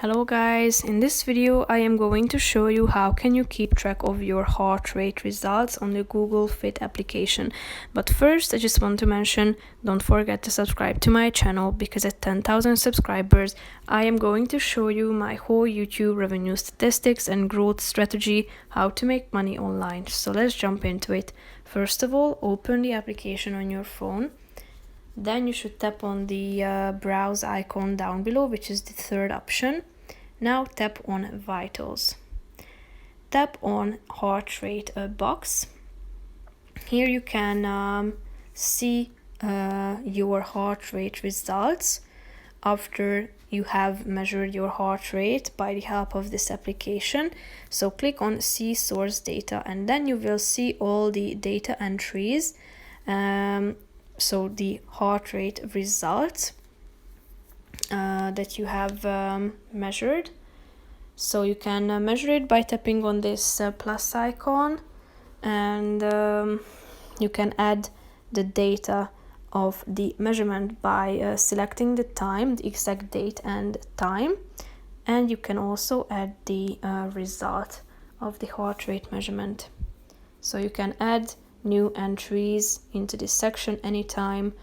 Hello guys, in this video I am going to show you how can you keep track of your heart rate results on the Google Fit application. But first I just want to mention, don't forget to subscribe to my channel because at 10,000 subscribers I am going to show you my whole YouTube revenue statistics and growth strategy, how to make money online. So let's jump into it. First of all, open the application on your phone. Then you should tap on the browse icon down below, which is the third option. Now tap on Vitals. Tap on Heart Rate box. Here you can see your heart rate results after you have measured your heart rate by the help of this application. So click on See Source Data and then you will see all the data entries. So the heart rate results that you have measured. So you can measure it by tapping on this plus icon, and you can add the data of the measurement by selecting the time, the exact date and time, and you can also add the result of the heart rate measurement. So you can add new entries into this section anytime.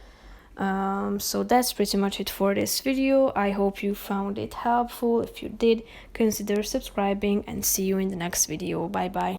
So that's pretty much it for this video. I hope you found it helpful. If you did, consider subscribing and see you in the next video. Bye bye.